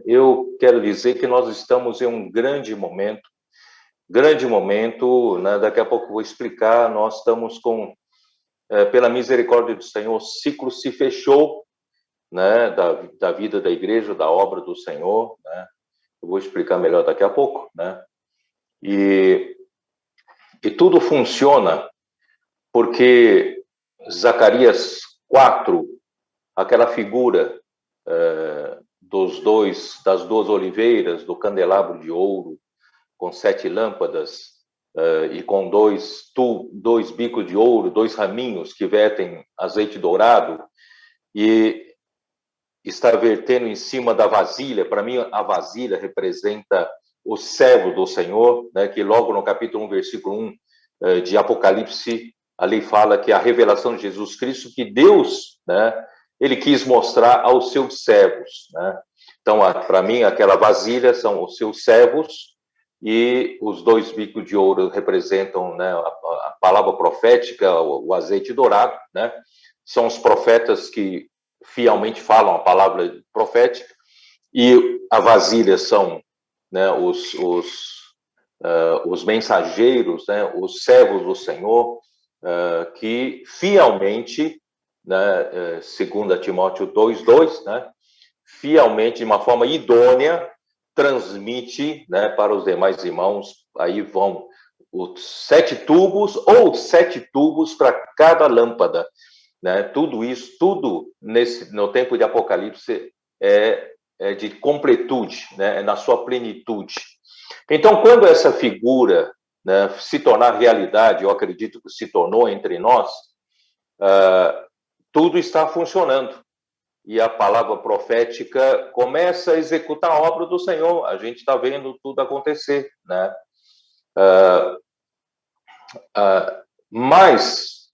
Eu quero dizer que nós estamos em um grande momento, né? Daqui a pouco eu vou explicar. Nós estamos com, pela misericórdia do Senhor, o ciclo se fechou, né? Da vida da igreja, da obra do Senhor, né? Eu vou explicar melhor daqui a pouco, né? E tudo funciona porque Zacarias 4, aquela figura das duas oliveiras, do candelabro de ouro, com 7 lâmpadas, e com dois bicos de ouro, 2 raminhos que vertem azeite dourado, e está vertendo em cima da vasilha. Para mim, a vasilha representa o servo do Senhor, né, que logo no capítulo 1, versículo 1 de Apocalipse, ali fala que a revelação de Jesus Cristo, que Deus, né, ele quis mostrar aos seus servos, né? Então, para mim, aquela vasilha são os seus servos, e os 2 bicos de ouro representam, né, a palavra profética, o azeite dourado, né? São os profetas que fielmente falam a palavra profética, e a vasilha são, né, os mensageiros, né, os servos do Senhor, que fielmente, né, segundo Timóteo 2:2, né, fielmente, de uma forma idônea, transmite, né, para os demais irmãos. Aí vão os 7 tubos, ou 7 tubos para cada lâmpada, né? Tudo isso, tudo no tempo de Apocalipse é de completude, né? É na sua plenitude. Então, quando essa figura, né, se tornar realidade, eu acredito que se tornou entre nós, tudo está funcionando. E a palavra profética começa a executar a obra do Senhor. A gente está vendo tudo acontecer, né? Mas,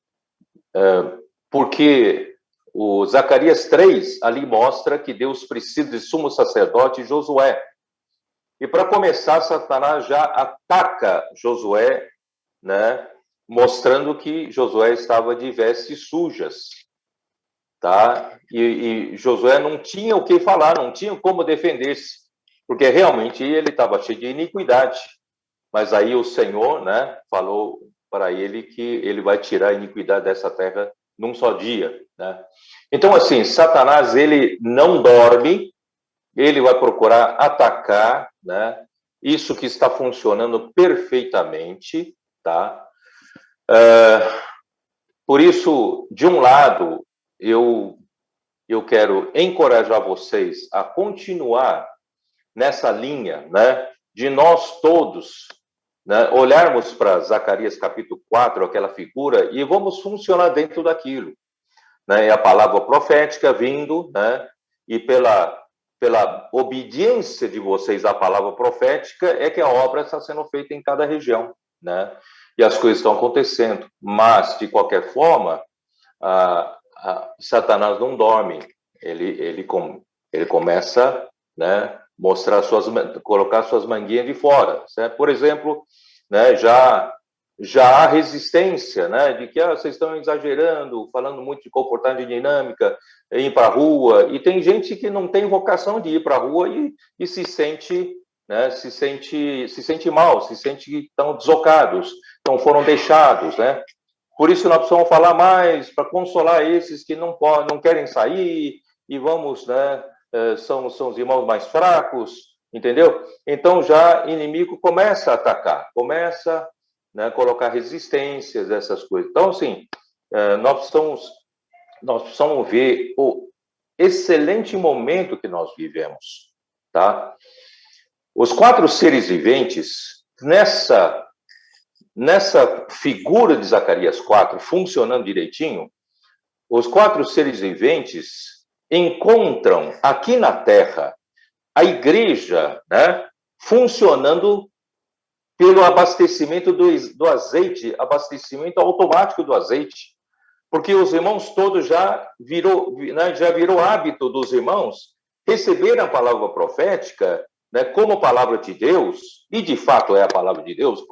porque o Zacarias 3 ali mostra que Deus precisa de sumo sacerdote Josué. E para começar, Satanás já ataca Josué, né? Mostrando que Josué estava de vestes sujas, tá? E Josué não tinha o que falar, não tinha como defender-se, porque realmente ele estava cheio de iniquidade. Mas aí o Senhor, né, falou para ele que ele vai tirar a iniquidade dessa terra num só dia, né? Então, assim, Satanás, ele não dorme, ele vai procurar atacar, né, isso que está funcionando perfeitamente, tá? Por isso, de um lado, eu quero encorajar vocês a continuar nessa linha, né, de nós todos, né, olharmos para Zacarias capítulo 4, aquela figura, e vamos funcionar dentro daquilo, né? É a palavra profética vindo, né? E pela obediência de vocês à palavra profética é que a obra está sendo feita em cada região, né? E as coisas estão acontecendo. Mas, de qualquer forma, Satanás não dorme. Ele começa, né, colocar suas manguinhas de fora, certo? Por exemplo, né, já há resistência, né, de que vocês estão exagerando, falando muito de comportagem dinâmica, ir para a rua, e tem gente que não tem vocação de ir para a rua e se sente, né, se sente mal, se sente que estão desocados, então foram deixados, né? Por isso nós precisamos falar mais para consolar esses que não podem, não querem sair, e vamos, né, são os irmãos mais fracos, entendeu? Então já o inimigo começa a atacar, começa, né, colocar resistências, essas coisas. Então, assim, nós precisamos ver o excelente momento que nós vivemos, tá? Os 4 seres viventes, nessa figura de Zacarias 4, funcionando direitinho, os 4 seres viventes encontram aqui na Terra a igreja, né, funcionando pelo abastecimento do azeite, abastecimento automático do azeite, porque os irmãos todos já virou hábito dos irmãos receber a palavra profética, né, como palavra de Deus, e de fato é a palavra de Deus,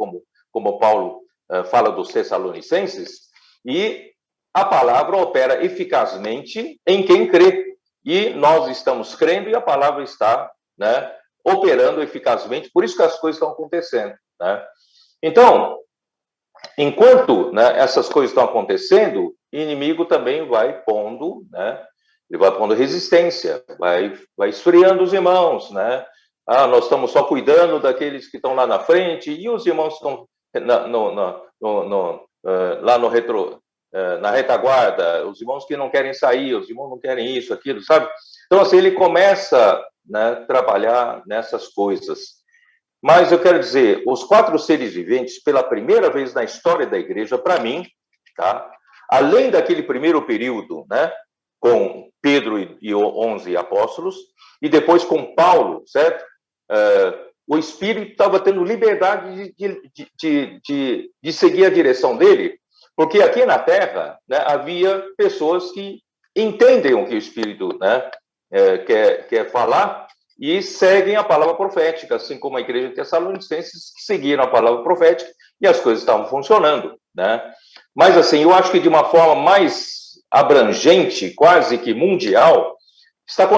como Paulo fala dos Tessalonicenses, e a palavra opera eficazmente em quem crê. e nós estamos crendo e a palavra está, né, operando eficazmente, por isso que as coisas estão acontecendo, né? Então, enquanto, né, essas coisas estão acontecendo, o inimigo também vai pondo, né, ele vai pondo resistência, vai esfriando os irmãos, né? Ah, nós estamos só cuidando daqueles que estão lá na frente, e os irmãos estão lá no retro, na retaguarda, os irmãos que não querem sair, os irmãos não querem isso, aquilo, sabe? Então, assim, ele começa, né, a trabalhar nessas coisas. Mas eu quero dizer, os 4 seres viventes, pela primeira vez na história da igreja, para mim, tá? Além daquele primeiro período, né, com Pedro e 11 apóstolos, e depois com Paulo, certo? O Espírito estava tendo liberdade de seguir a direção dele, porque aqui na Terra, né, havia pessoas que entendem o que o Espírito, né, quer falar, e seguem a palavra profética, assim como a igreja de Tessalonicenses seguiram a palavra profética e as coisas estavam funcionando, né? Mas, assim, eu acho que de uma forma mais abrangente, quase que mundial, está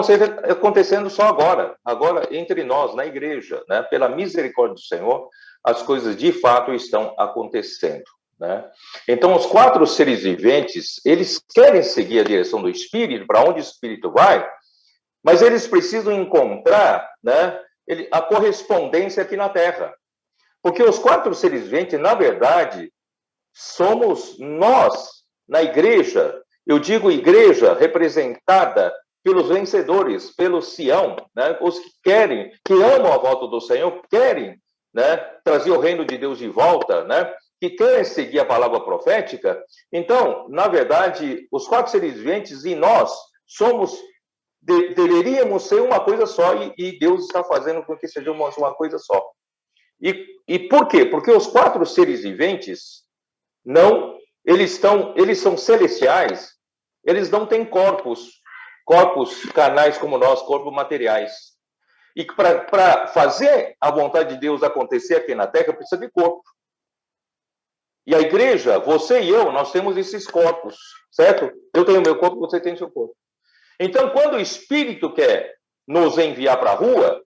acontecendo só agora entre nós, na igreja, né? Pela misericórdia do Senhor, as coisas de fato estão acontecendo, né? Então, os 4 seres viventes, eles querem seguir a direção do Espírito, para onde o Espírito vai, mas eles precisam encontrar, né, a correspondência aqui na Terra. Porque os 4 seres viventes, na verdade, somos nós, na igreja. Eu digo igreja representada pelos vencedores, pelo Sião, né, os que querem, que amam a volta do Senhor, querem, né, trazer o reino de Deus de volta, né, que querem seguir a palavra profética. Então, na verdade, os 4 seres viventes e nós somos... deveríamos ser uma coisa só, e Deus está fazendo com que sejamos uma coisa só. E por quê? Porque os 4 seres viventes, eles são celestiais, eles não têm corpos carnais como nós, corpos materiais. E para fazer a vontade de Deus acontecer aqui na Terra, precisa de corpo. E a igreja, você e eu, nós temos esses corpos, certo? Eu tenho meu corpo, você tem seu corpo. Então, quando o Espírito quer nos enviar para a rua,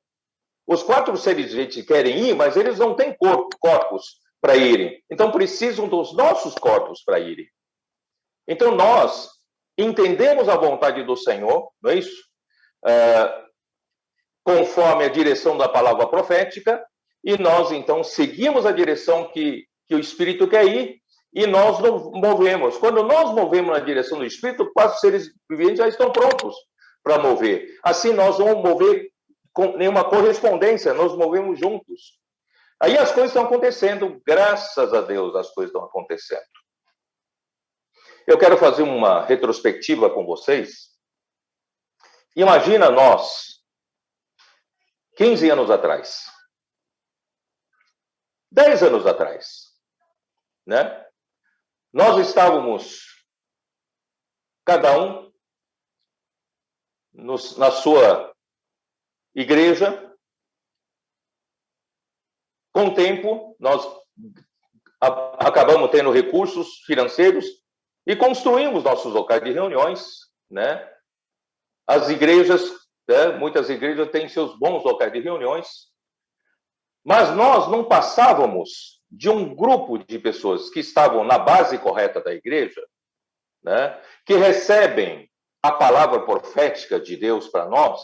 os 4 seres viventes querem ir, mas eles não têm corpos para irem. Então, precisam dos nossos corpos para irem. Então, nós entendemos a vontade do Senhor, não é isso? Conforme a direção da palavra profética, e nós, então, seguimos a direção que o Espírito quer ir, e nós não movemos. Quando nós movemos na direção do Espírito, 4 seres viventes já estão prontos para mover. Assim, nós vamos mover com nenhuma correspondência, nós movemos juntos. Aí as coisas estão acontecendo, graças a Deus as coisas estão acontecendo. Eu quero fazer uma retrospectiva com vocês. Imagina nós, 15 anos atrás, 10 anos atrás, né? Nós estávamos, cada um, na sua igreja. Com o tempo, nós acabamos tendo recursos financeiros e construímos nossos locais de reuniões, né? As igrejas, né? Muitas igrejas têm seus bons locais de reuniões, mas nós não passávamos de um grupo de pessoas que estavam na base correta da igreja, né, que recebem a palavra profética de Deus para nós.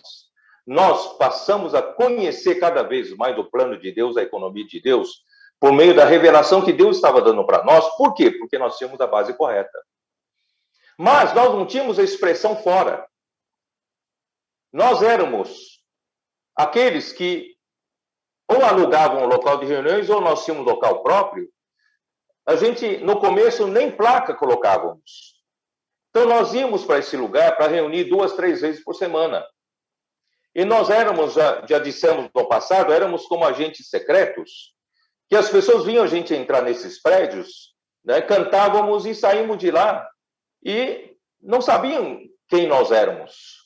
Nós passamos a conhecer cada vez mais o plano de Deus, a economia de Deus, por meio da revelação que Deus estava dando para nós. Por quê? Porque nós tínhamos a base correta. Mas nós não tínhamos a expressão fora. Nós éramos aqueles que ou alugavam um local de reuniões, ou nós tínhamos um local próprio. A gente, no começo, nem placa colocávamos. Então, nós íamos para esse lugar para reunir 2, 3 vezes por semana. E nós éramos, já dissemos no passado, éramos como agentes secretos, que as pessoas vinham a gente entrar nesses prédios, né, cantávamos e saímos de lá, e não sabiam quem nós éramos.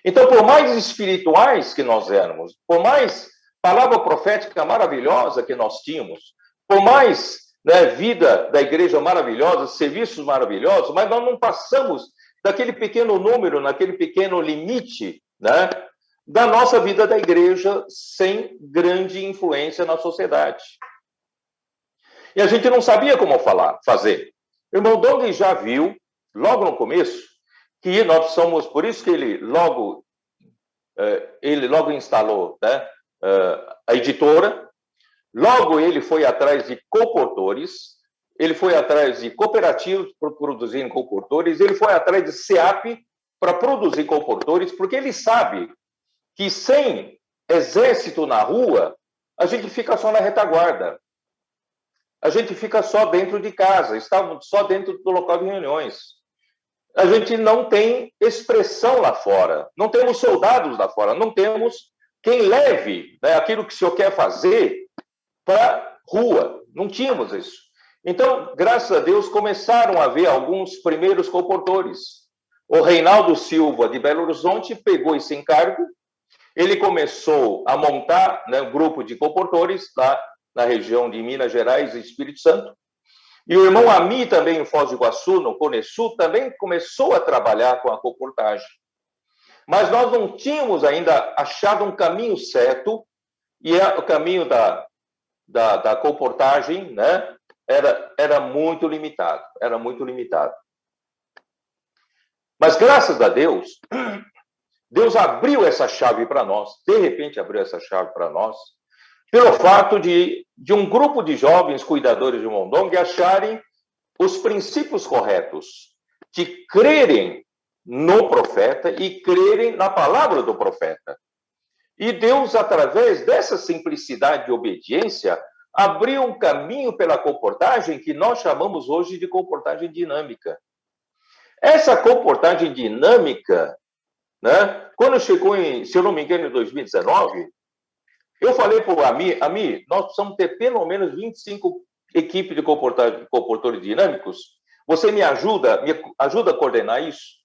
Então, por mais espirituais que nós éramos, por mais palavra profética maravilhosa que nós tínhamos, por mais, né, vida da igreja maravilhosa, serviços maravilhosos, mas nós não passamos daquele pequeno número, naquele pequeno limite, né, da nossa vida da igreja, sem grande influência na sociedade. E a gente não sabia como fazer. O irmão Doug já viu, logo no começo, que nós somos, por isso que ele logo instalou, né, a editora, logo ele foi atrás de comportores, ele foi atrás de cooperativas para produzir comportores, ele foi atrás de SEAP para produzir comportores, porque ele sabe que sem exército na rua, a gente fica só na retaguarda. A gente fica só dentro de casa, estamos só dentro do local de reuniões. A gente não tem expressão lá fora, não temos soldados lá fora, não temos quem leve, né, aquilo que o senhor quer fazer para a rua. Não tínhamos isso. Então, graças a Deus, começaram a haver alguns primeiros comportores. O Reinaldo Silva, de Belo Horizonte, pegou esse encargo, ele começou a montar, né, um grupo de comportores lá na região de Minas Gerais e Espírito Santo. E o irmão Ami, também em Foz do Iguaçu, no Cone Sul, também começou a trabalhar com a comportagem. Mas nós não tínhamos ainda achado um caminho certo, e o caminho da comportagem, né, era muito limitado, Mas, graças a Deus, Deus abriu essa chave para nós, de repente abriu essa chave para nós, pelo fato de um grupo de jovens cuidadores de Mondong acharem os princípios corretos, de crerem no profeta e crerem na palavra do profeta. E Deus, através dessa simplicidade de obediência, abriu um caminho pela comportagem que nós chamamos hoje de comportagem dinâmica. Essa comportagem dinâmica, né, quando chegou se eu não me engano, em 2019, eu falei para o Ami, nós precisamos ter pelo menos 25 equipes de comportadores dinâmicos. Você me ajuda a coordenar isso?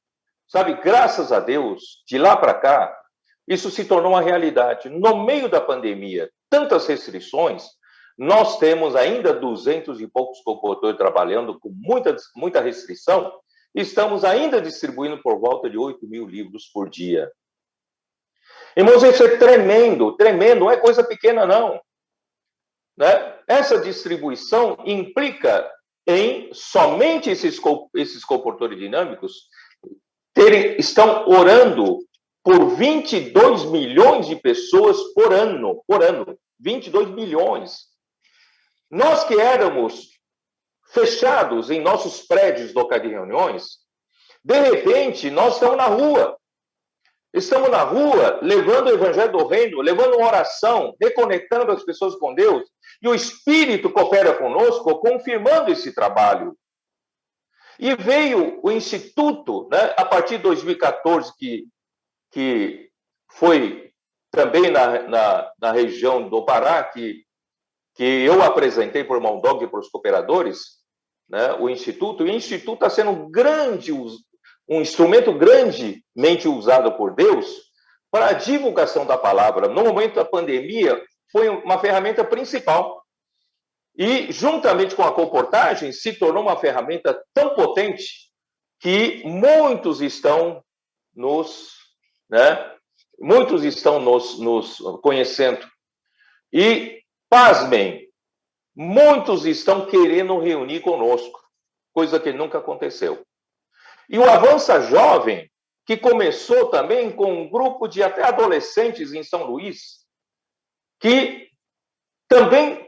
Sabe, graças a Deus, de lá para cá, isso se tornou uma realidade. No meio da pandemia, tantas restrições, nós temos ainda 200 e poucos comportadores trabalhando com muita restrição, e estamos ainda distribuindo por volta de 8.000 livros por dia. Irmãos, isso é tremendo, não é coisa pequena, não. Né? Essa distribuição implica em somente esses comportadores dinâmicos estão orando por 22 milhões de pessoas por ano. 22 milhões. Nós que éramos fechados em nossos prédios locais de reuniões, de repente, nós estamos na rua. Estamos na rua levando o evangelho do reino, levando uma oração, reconectando as pessoas com Deus, e o Espírito coopera conosco, confirmando esse trabalho. E veio o Instituto, né, a partir de 2014, que foi também na região do Pará, que eu apresentei para o irmão Doug e para os cooperadores, né, o Instituto está sendo um instrumento grandemente usado por Deus para a divulgação da palavra. No momento da pandemia, foi uma ferramenta principal. E, juntamente com a comportagem, se tornou uma ferramenta tão potente que muitos estão nos conhecendo. E, pasmem, muitos estão querendo reunir conosco, coisa que nunca aconteceu. E o Avança Jovem, que começou também com um grupo de até adolescentes em São Luís, que também,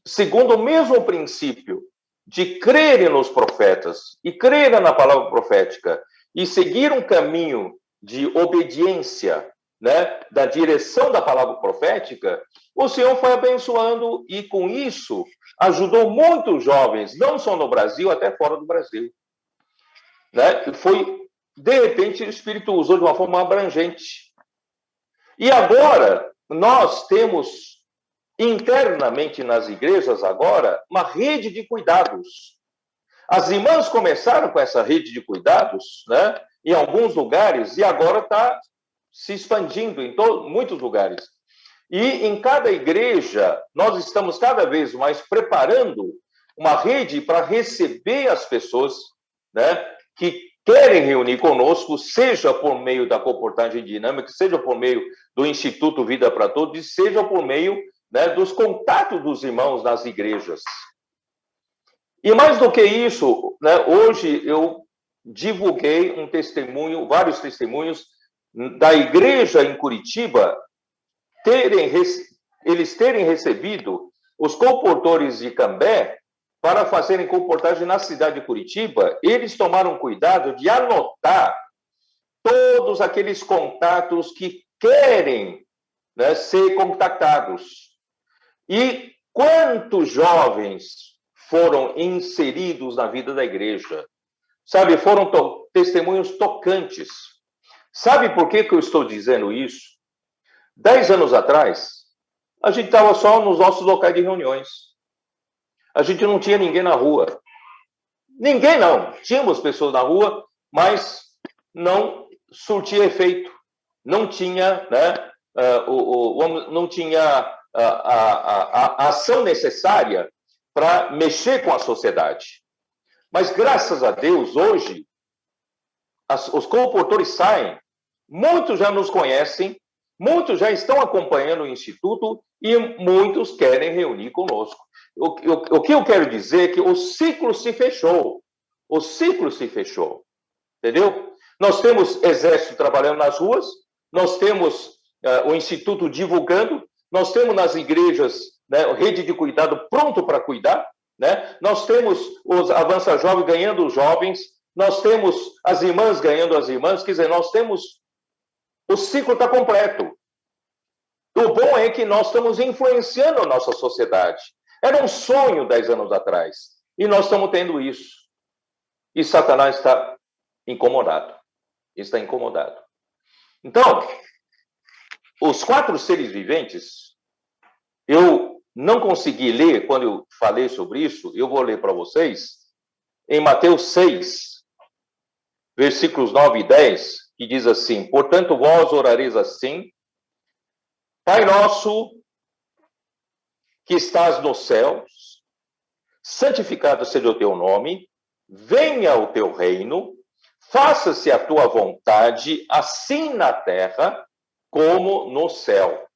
segundo o mesmo princípio de crerem nos profetas e crerem na palavra profética e seguir um caminho de obediência, né, da direção da palavra profética, o Senhor foi abençoando e, com isso, ajudou muitos jovens, não só no Brasil, até fora do Brasil. Né? De repente, o Espírito usou de uma forma abrangente. E agora, nós temos internamente nas igrejas agora uma rede de cuidados. As irmãs começaram com essa rede de cuidados, né, em alguns lugares, e agora está se expandindo em muitos lugares. E em cada igreja, nós estamos cada vez mais preparando uma rede para receber as pessoas, né, que querem reunir conosco, seja por meio da comportagem dinâmica, seja por meio do Instituto Vida para Todos, seja por meio, né, dos contatos dos irmãos nas igrejas. E mais do que isso, né, hoje eu divulguei um testemunho, vários testemunhos da igreja em Curitiba, eles terem recebido os comportores de Cambé para fazerem comportagem na cidade de Curitiba. Eles tomaram cuidado de anotar todos aqueles contatos que querem, né, ser contactados. E quantos jovens foram inseridos na vida da igreja? Sabe, foram testemunhos tocantes. Sabe por que eu estou dizendo isso? 10 anos atrás, a gente estava só nos nossos locais de reuniões. A gente não tinha ninguém na rua. Ninguém não. Tínhamos pessoas na rua, mas não surtia efeito. Não tinha, né, não tinha a ação necessária para mexer com a sociedade. Mas, graças a Deus, hoje, os comportores saem, muitos já nos conhecem, muitos já estão acompanhando o Instituto e muitos querem reunir conosco. O que eu quero dizer é que o ciclo se fechou. O ciclo se fechou. Entendeu? Nós temos exército trabalhando nas ruas, nós temos o Instituto divulgando, nós temos nas igrejas, né, rede de cuidado pronto para cuidar, né? Nós temos os Avança Jovem ganhando os jovens, nós temos as irmãs ganhando as irmãs, quer dizer, nós temos... O ciclo está completo. O bom é que nós estamos influenciando a nossa sociedade. Era um sonho 10 anos atrás. E nós estamos tendo isso. E Satanás está incomodado. Está incomodado. Então, os 4 seres viventes, eu não consegui ler quando eu falei sobre isso, eu vou ler para vocês, em Mateus 6, versículos 9 e 10, que diz assim: portanto, vós orareis assim: Pai nosso, que estás nos céus, santificado seja o teu nome, venha o teu reino, faça-se a tua vontade, assim na terra como no céu.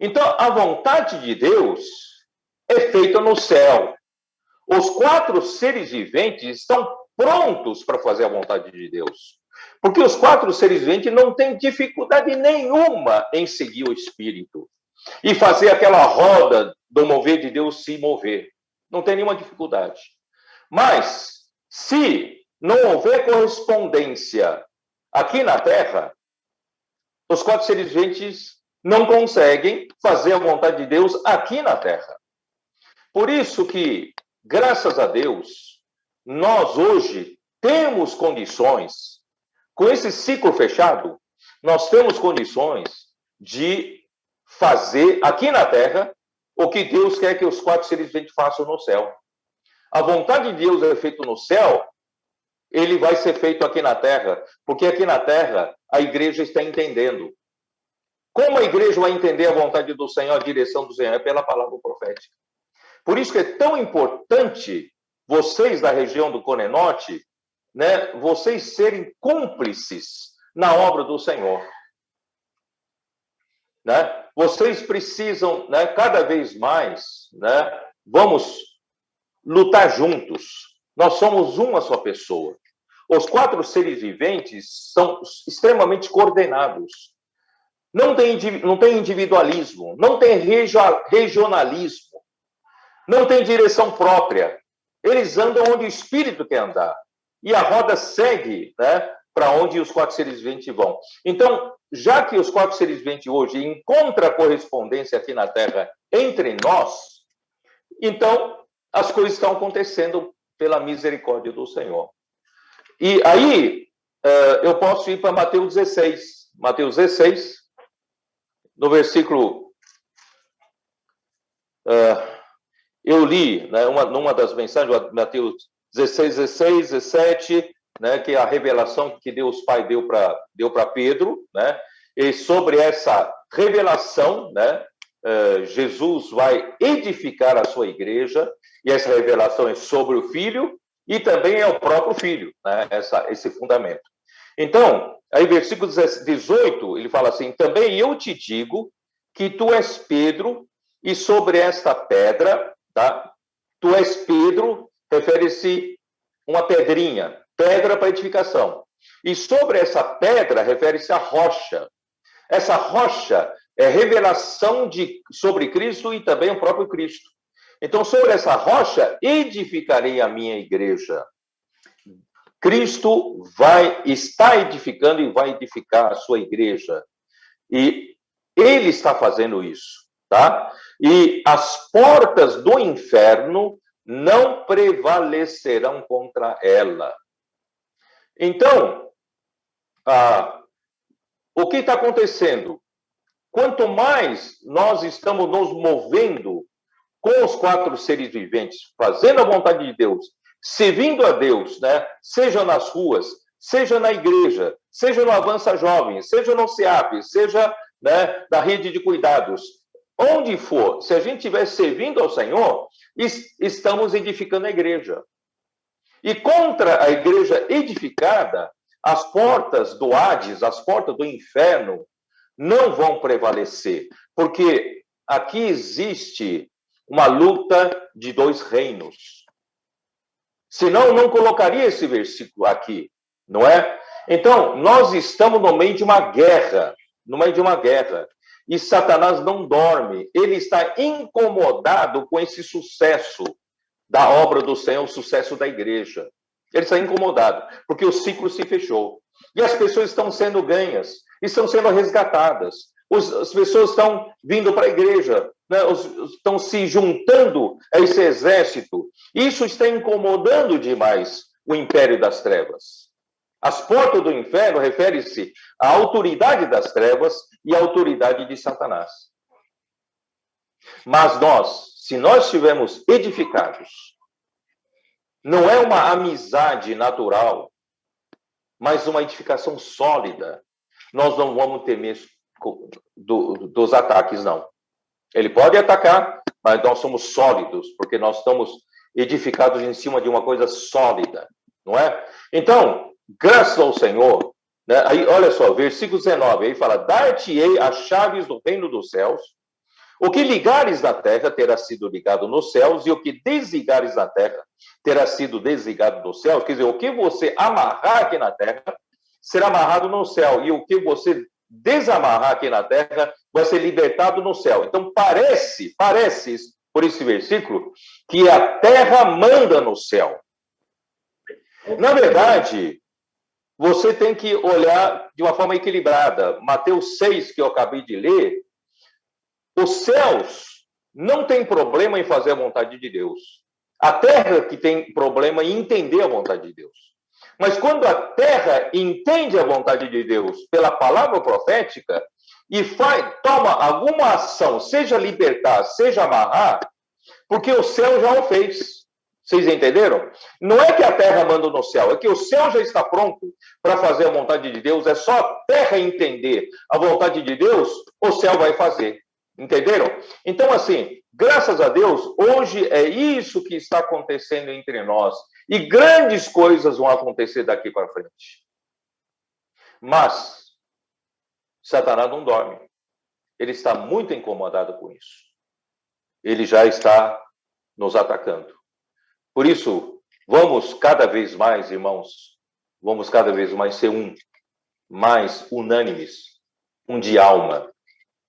Então, a vontade de Deus é feita no céu. Os 4 seres viventes estão prontos para fazer a vontade de Deus. Porque os 4 seres viventes não têm dificuldade nenhuma em seguir o Espírito e fazer aquela roda do mover de Deus se mover. Não tem nenhuma dificuldade. Mas, se não houver correspondência aqui na Terra, os 4 seres viventes não conseguem fazer a vontade de Deus aqui na Terra. Por isso que, graças a Deus, nós hoje temos condições, com esse ciclo fechado, nós temos condições de fazer aqui na Terra o que Deus quer que os 4 seres viventes façam no céu. A vontade de Deus é feita no céu, ele vai ser feito aqui na Terra, porque aqui na Terra a igreja está entendendo. Como a igreja vai entender a vontade do Senhor, a direção do Senhor? É pela palavra profética. Por isso que é tão importante vocês da região do Cone Norte, né, vocês serem cúmplices na obra do Senhor. Né? Vocês precisam, né, cada vez mais, né, vamos lutar juntos. Nós somos uma só pessoa. Os 4 seres viventes são extremamente coordenados. Não tem individualismo, não tem regionalismo, não tem direção própria. Eles andam onde o Espírito quer andar. E a roda segue, né, para onde os 4 seres viventes vão. Então, já que os 4 seres viventes hoje encontram correspondência aqui na Terra entre nós, então as coisas estão acontecendo pela misericórdia do Senhor. E aí, eu posso ir para Mateus 16. Mateus 16, no versículo... eu li, né, numa das mensagens, Mateus 16, 16, 17, né, que é a revelação que Deus Pai deu para Pedro, né, e sobre essa revelação, né, Jesus vai edificar a sua igreja, e essa revelação é sobre o Filho, e também é o próprio Filho, né? Esse fundamento. Então, aí versículo 18, ele fala assim, também eu te digo que tu és Pedro, e sobre esta pedra, tá? Tu és Pedro, refere-se uma pedrinha, pedra para edificação. E sobre essa pedra, refere-se a rocha. Essa rocha é revelação sobre Cristo e também o próprio Cristo. Então, sobre essa rocha, edificarei a minha igreja. Cristo está edificando e vai edificar a sua igreja. E ele está fazendo isso, tá? E as portas do inferno não prevalecerão contra ela. Então, o que está acontecendo? Quanto mais nós estamos nos movendo com os 4 seres viventes, fazendo a vontade de Deus, servindo a Deus, né? Seja nas ruas, seja na igreja, seja no Avança Jovens, seja no CEAP, seja, né, na rede de cuidados, onde for, se a gente estiver servindo ao Senhor, estamos edificando a igreja. E contra a igreja edificada, as portas do Hades, as portas do inferno, não vão prevalecer, porque aqui existe uma luta de 2 reinos. Senão, não colocaria esse versículo aqui, não é? Então, nós estamos no meio de uma guerra, e Satanás não dorme, ele está incomodado com esse sucesso da obra do Senhor, o sucesso da igreja. Ele está incomodado, porque o ciclo se fechou. E as pessoas estão sendo ganhas, estão sendo resgatadas. As pessoas estão vindo para a igreja, né? Estão se juntando a esse exército. Isso está incomodando demais o império das trevas. As portas do inferno refere-se à autoridade das trevas e à autoridade de Satanás. Mas se nós estivermos edificados, não é uma amizade natural, mas uma edificação sólida, nós não vamos temer dos ataques, não. Ele pode atacar, mas nós somos sólidos, porque nós estamos edificados em cima de uma coisa sólida, não é? Então, graças ao Senhor, né? Aí, olha só, versículo 19, aí fala, dar-te-ei as chaves do reino dos céus, o que ligares na terra terá sido ligado nos céus, e o que desligares na terra terá sido desligado nos céus. Quer dizer, o que você amarrar aqui na terra será amarrado no céu, e o que você desamarrar aqui na terra vai ser libertado no céu. Então, parece, por esse versículo, que a terra manda no céu. Na verdade, você tem que olhar de uma forma equilibrada. Mateus 6, que eu acabei de ler, os céus não têm problema em fazer a vontade de Deus. A terra que tem problema em entender a vontade de Deus. Mas quando a terra entende a vontade de Deus pela palavra profética e toma alguma ação, seja libertar, seja amarrar, porque o céu já o fez. Vocês entenderam? Não é que a terra manda no céu, é que o céu já está pronto para fazer a vontade de Deus. É só a terra entender a vontade de Deus, o céu vai fazer. Entenderam? Então, assim, graças a Deus, hoje é isso que está acontecendo entre nós. E grandes coisas vão acontecer daqui para frente. Mas, Satanás não dorme. Ele está muito incomodado com isso. Ele já está nos atacando. Por isso, vamos cada vez mais, irmãos, vamos cada vez mais ser mais unânimes, de alma.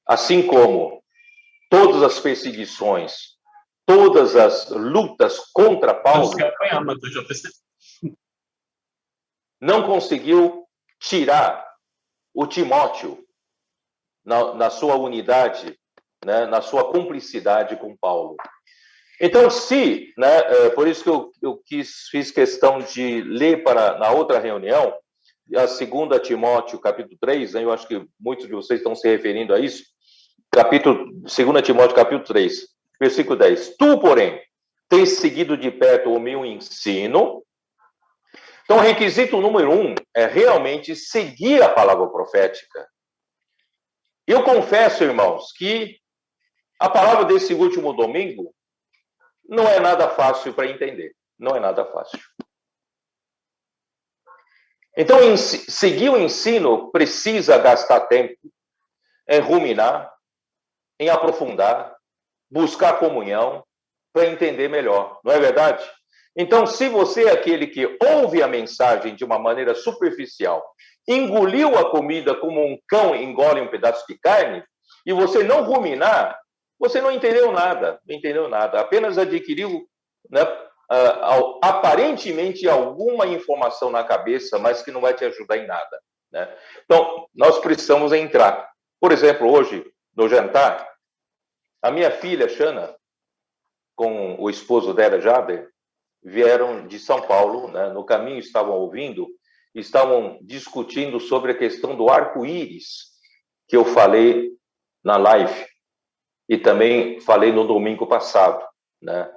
Assim como todas as perseguições, todas as lutas contra Paulo, não conseguiu tirar o Timóteo na sua unidade, né, na sua cumplicidade com Paulo. Então, né, por isso que eu fiz questão de ler na outra reunião, a 2 Timóteo, capítulo 3, né, eu acho que muitos de vocês estão se referindo a isso, 2 Timóteo, capítulo 3, versículo 10. Tu, porém, tens seguido de perto o meu ensino. Então, o requisito número 1 é realmente seguir a palavra profética. Eu confesso, irmãos, que a palavra desse último domingo não é nada fácil para entender. Não é nada fácil. Então, seguir o ensino precisa gastar tempo em ruminar, em aprofundar, buscar comunhão, para entender melhor, não é verdade? Então, se você é aquele que ouve a mensagem de uma maneira superficial, engoliu a comida como um cão engole um pedaço de carne, e você não ruminar, você não entendeu nada, apenas adquiriu, né, aparentemente alguma informação na cabeça, mas que não vai te ajudar em nada, né? Então, nós precisamos entrar. Por exemplo, hoje, no jantar, a minha filha, Shana, com o esposo dela, Jader, vieram de São Paulo, né? No caminho estavam discutindo sobre a questão do arco-íris, que eu falei na live, e também falei no domingo passado, né?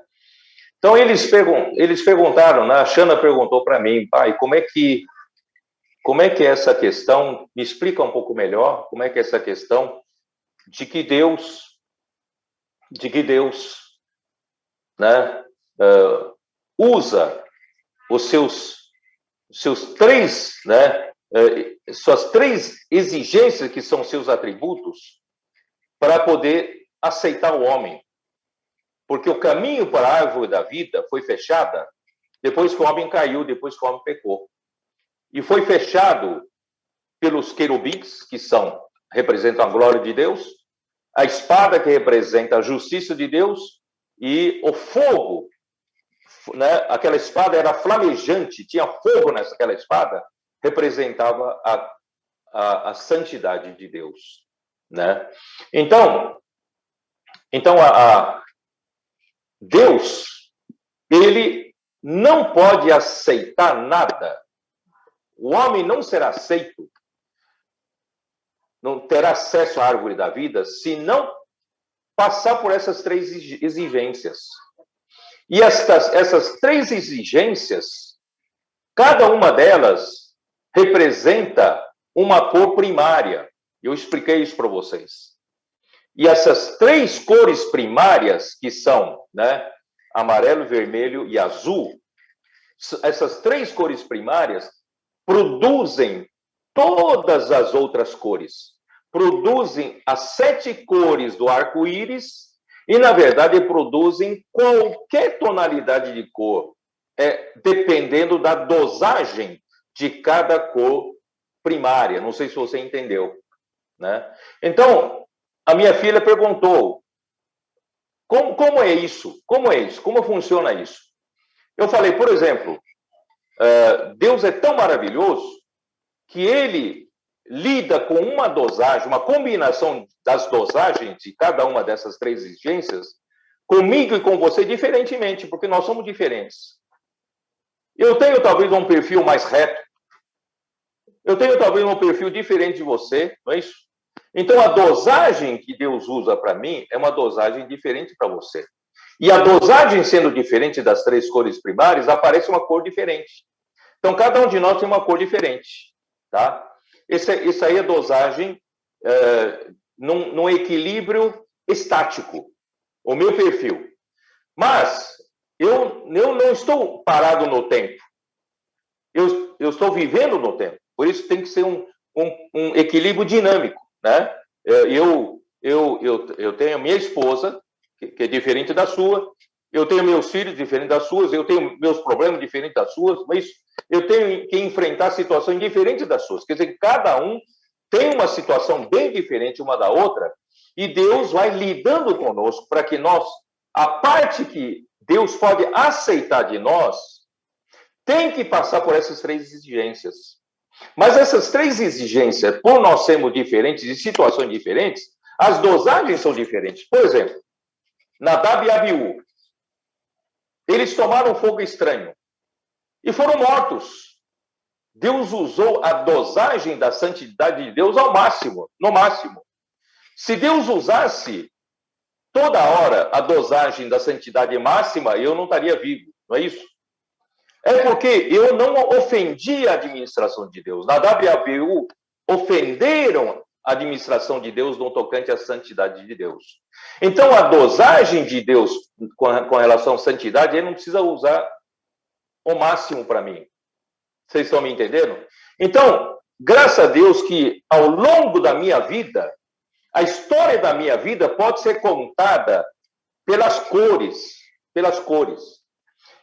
Então, eles perguntaram, né? A Shana perguntou para mim, pai, como é que é essa questão? Me explica um pouco melhor, como é que é essa questão de que Deus, né, usa os seus três, né, suas três exigências, que são seus atributos, para poder aceitar o homem. Porque o caminho para a árvore da vida foi fechada depois que o homem caiu, depois que o homem pecou. E foi fechado pelos querubins, que representam a glória de Deus, a espada, que representa a justiça de Deus, e o fogo, né? Aquela espada era flamejante, tinha fogo naquela espada, representava a santidade de Deus, né? Então Deus, ele não pode aceitar nada. O homem não será aceito, não terá acesso à árvore da vida, se não passar por essas três exigências. E essas três exigências, cada uma delas representa uma cor primária. Eu expliquei isso para vocês. E essas três cores primárias, que são, né, amarelo, vermelho e azul, essas três cores primárias produzem todas as outras cores. Produzem as 7 cores do arco-íris e, na verdade, produzem qualquer tonalidade de cor, dependendo da dosagem de cada cor primária. Não sei se você entendeu, né? Então, a minha filha perguntou, como é isso? Como é isso? Como funciona isso? Eu falei, por exemplo, Deus é tão maravilhoso que ele lida com uma dosagem, uma combinação das dosagens de cada uma dessas três exigências, comigo e com você, diferentemente, porque nós somos diferentes. Eu tenho talvez um perfil mais reto, eu tenho talvez um perfil diferente de você, não é isso? Então, a dosagem que Deus usa para mim é uma dosagem diferente para você. E a dosagem sendo diferente das três cores primárias, aparece uma cor diferente. Então, cada um de nós tem uma cor diferente, tá? Isso aí é dosagem num equilíbrio estático, o meu perfil. Mas eu não estou parado no tempo. Eu estou vivendo no tempo. Por isso tem que ser um equilíbrio dinâmico, né? Eu tenho minha esposa, que é diferente da sua, eu tenho meus filhos diferentes das suas, eu tenho meus problemas diferentes das suas, mas eu tenho que enfrentar situações diferentes das suas. Quer dizer, cada um tem uma situação bem diferente uma da outra, e Deus vai lidando conosco para que nós, a parte que Deus pode aceitar de nós, tem que passar por essas três exigências. Mas essas três exigências, por nós sermos diferentes, de situações diferentes, as dosagens são diferentes. Por exemplo, Nadab e Abiú, eles tomaram fogo estranho e foram mortos. Deus usou a dosagem da santidade de Deus ao máximo, no máximo. Se Deus usasse toda hora a dosagem da santidade máxima, eu não estaria vivo, não é isso? É porque eu não ofendi a administração de Deus. Nadab e Abiú ofenderam a administração de Deus no tocante à santidade de Deus. Então, a dosagem de Deus com relação à santidade, ele não precisa usar o máximo para mim. Vocês estão me entendendo? Então, graças a Deus que ao longo da minha vida, a história da minha vida pode ser contada pelas cores, pelas cores.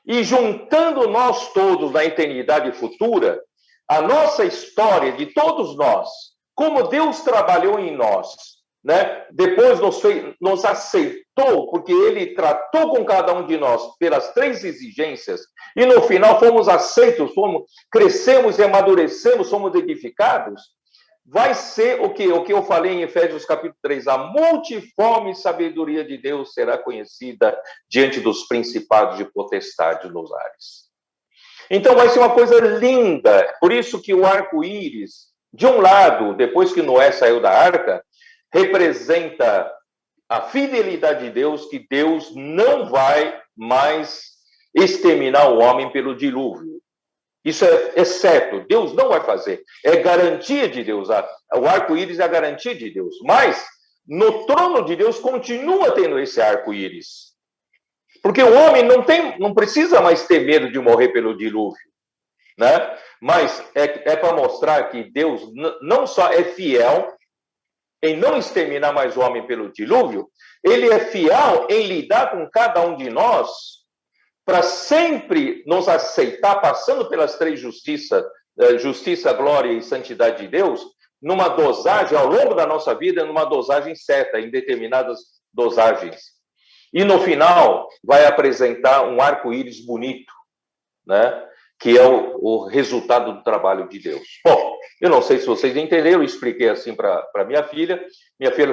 E juntando nós todos na eternidade futura, a nossa história de todos nós, como Deus trabalhou em nós, né? Depois nos aceitou, porque Ele tratou com cada um de nós pelas 3 exigências, e no final fomos aceitos, crescemos e amadurecemos, somos edificados. Vai ser o que eu falei em Efésios capítulo 3, a multiforme sabedoria de Deus será conhecida diante dos principados e potestades nos ares. Então vai ser uma coisa linda, por isso que o arco-íris, de um lado, depois que Noé saiu da arca, representa a fidelidade de Deus, que Deus não vai mais exterminar o homem pelo dilúvio. Isso é certo, Deus não vai fazer. É garantia de Deus. O arco-íris é a garantia de Deus. Mas, no trono de Deus, continua tendo esse arco-íris. Porque o homem não precisa mais ter medo de morrer pelo dilúvio. Né? Mas é para mostrar que Deus não só é fiel em não exterminar mais o homem pelo dilúvio, ele é fiel em lidar com cada um de nós para sempre nos aceitar, passando pelas 3 justiças, justiça, glória e santidade de Deus, numa dosagem, ao longo da nossa vida, numa dosagem certa, em determinadas dosagens. E no final, vai apresentar um arco-íris bonito, né? Que é o resultado do trabalho de Deus. Bom, eu não sei se vocês entenderam, eu expliquei assim para minha filha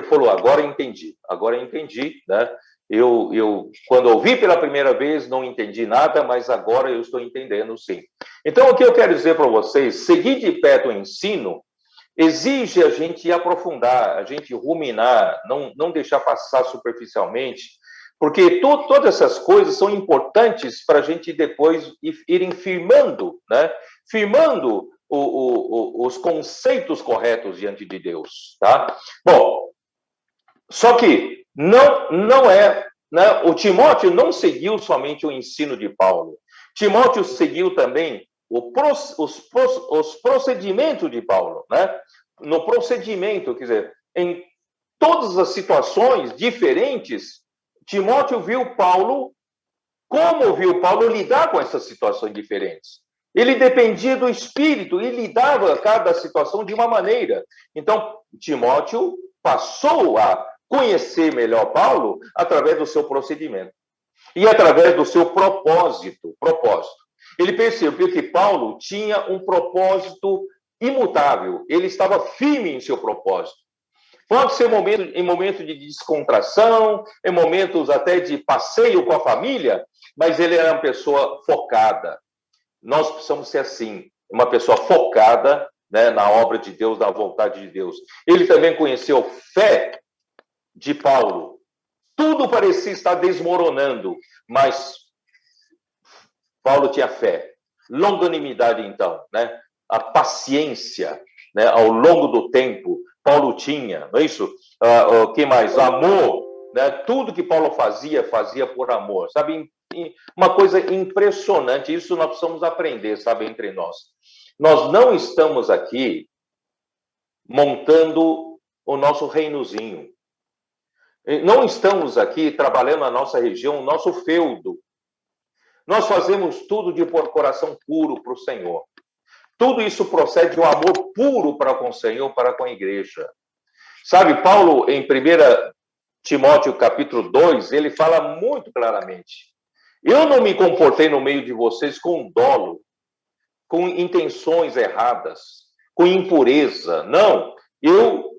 falou, agora eu entendi, né? Eu, quando ouvi pela primeira vez, não entendi nada, mas agora eu estou entendendo, sim. Então, o que eu quero dizer para vocês, seguir de perto o ensino, exige a gente aprofundar, a gente ruminar, não deixar passar superficialmente, porque todas essas coisas são importantes para a gente depois irem firmando, né? Firmando os conceitos corretos diante de Deus, tá? Bom, só que não é, né? O Timóteo não seguiu somente o ensino de Paulo. Timóteo seguiu também os procedimentos de Paulo, né? No procedimento, quer dizer, em todas as situações diferentes, Timóteo viu Paulo lidar com essas situações diferentes. Ele dependia do Espírito e lidava cada situação de uma maneira. Então, Timóteo passou a conhecer melhor Paulo através do seu procedimento e através do seu propósito. Ele percebeu que Paulo tinha um propósito imutável. Ele estava firme em seu propósito. Pode ser em momentos de descontração, em momentos até de passeio com a família, mas ele era uma pessoa focada. Nós precisamos ser assim, uma pessoa focada, né, na obra de Deus, na vontade de Deus. Ele também conheceu fé de Paulo. Tudo parecia estar desmoronando, mas Paulo tinha fé. Longanimidade, então, né? A paciência, né, ao longo do tempo. Paulo tinha, não é isso? O que mais? Amor, né? Tudo que Paulo fazia por amor, sabe? Uma coisa impressionante, isso nós precisamos aprender, sabe, entre nós. Nós não estamos aqui montando o nosso reinozinho. Não estamos aqui trabalhando na nossa região, o nosso feudo. Nós fazemos tudo de coração puro para o Senhor. Tudo isso procede de um amor puro para com o Senhor, para com a igreja. Sabe, Paulo, em 1 Timóteo, capítulo 2, ele fala muito claramente. Eu não me comportei no meio de vocês com dolo, com intenções erradas, com impureza. Não, eu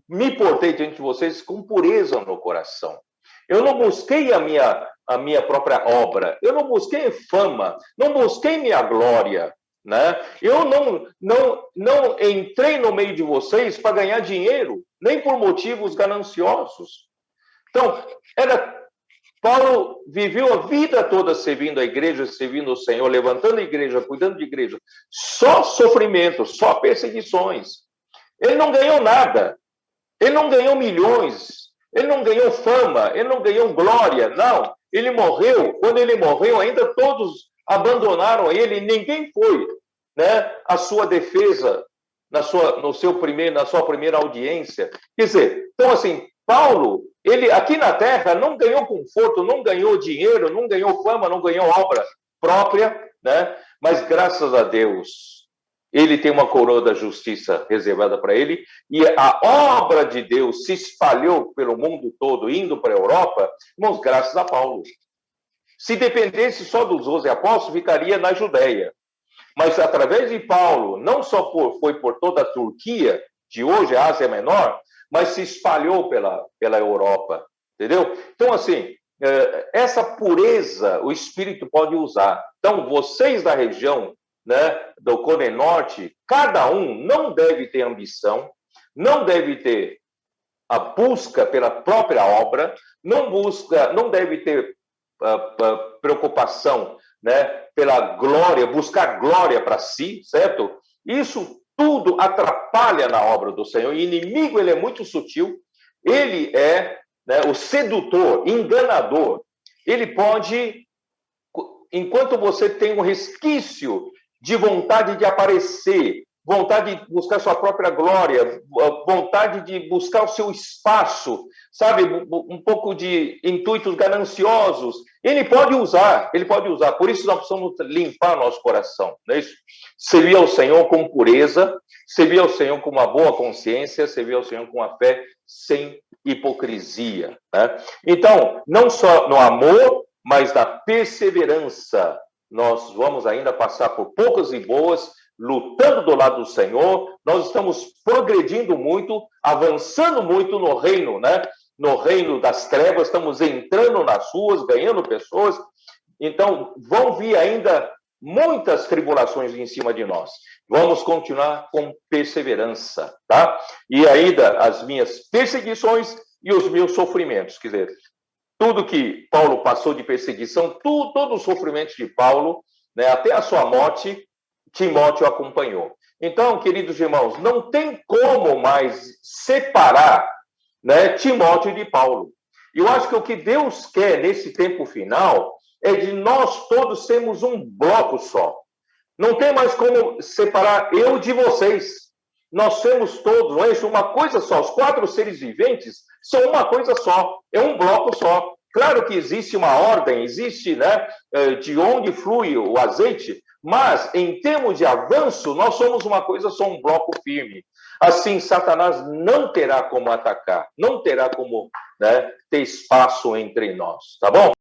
me portei diante de vocês com pureza no coração. Eu não busquei a minha própria obra, eu não busquei fama, não busquei minha glória, né? Eu não entrei no meio de vocês para ganhar dinheiro, nem por motivos gananciosos. Então, Paulo viveu a vida toda servindo a igreja, servindo o Senhor, levantando a igreja, cuidando de igreja. Só sofrimento, só perseguições. Ele não ganhou nada. Ele não ganhou milhões. Ele não ganhou fama. Ele não ganhou glória. Não. Ele morreu. Quando ele morreu, ainda todos abandonaram ele. Ninguém foi né, a sua defesa na sua primeira audiência. Quer dizer, então assim, Paulo, ele aqui na terra não ganhou conforto, não ganhou dinheiro, não ganhou fama, não ganhou obra própria, né? Mas graças a Deus, ele tem uma coroa da justiça reservada para ele, e a obra de Deus se espalhou pelo mundo todo, indo para a Europa, irmãos, graças a Paulo. Se dependesse só dos 12 apóstolos, ficaria na Judéia. Mas através de Paulo, não só foi por toda a Turquia, de hoje a Ásia Menor, mas se espalhou pela Europa, entendeu? Então, assim, essa pureza o Espírito pode usar. Então, vocês da região, né, do Cone Norte, cada um não deve ter ambição, não deve ter a busca pela própria obra, não deve ter preocupação, né, pela glória, buscar glória para si, certo? Isso tudo atrapalha na obra do Senhor. O inimigo, ele é muito sutil, ele é, né, o sedutor, enganador. Ele pode, enquanto você tem um resquício de vontade de aparecer, vontade de buscar sua própria glória, vontade de buscar o seu espaço, sabe, um pouco de intuitos gananciosos, ele pode usar. Por isso nós precisamos limpar nosso coração, não é isso? Servir ao Senhor com pureza, servir ao Senhor com uma boa consciência, servir ao Senhor com uma fé sem hipocrisia, né? Então, não só no amor, mas na perseverança, nós vamos ainda passar por poucas e boas, lutando do lado do Senhor. Nós estamos progredindo muito, avançando muito no reino, né? No reino das trevas, estamos entrando nas ruas, ganhando pessoas. Então, vão vir ainda muitas tribulações em cima de nós. Vamos continuar com perseverança, tá? E ainda as minhas perseguições e os meus sofrimentos. Quer dizer, tudo que Paulo passou de perseguição, todo o sofrimento de Paulo, né, até a sua morte, Timóteo acompanhou. Então, queridos irmãos, não tem como mais separar, né, Timóteo de Paulo. Eu acho que o que Deus quer nesse tempo final é de nós todos sermos um bloco só. Não tem mais como separar eu de vocês. Nós somos todos, não é isso? Uma coisa só. Os 4 seres viventes são uma coisa só. É um bloco só. Claro que existe uma ordem, existe, né, de onde flui o azeite, mas em termos de avanço, nós somos uma coisa só, um bloco firme. Assim, Satanás não terá como atacar, não terá como, né, ter espaço entre nós, tá bom?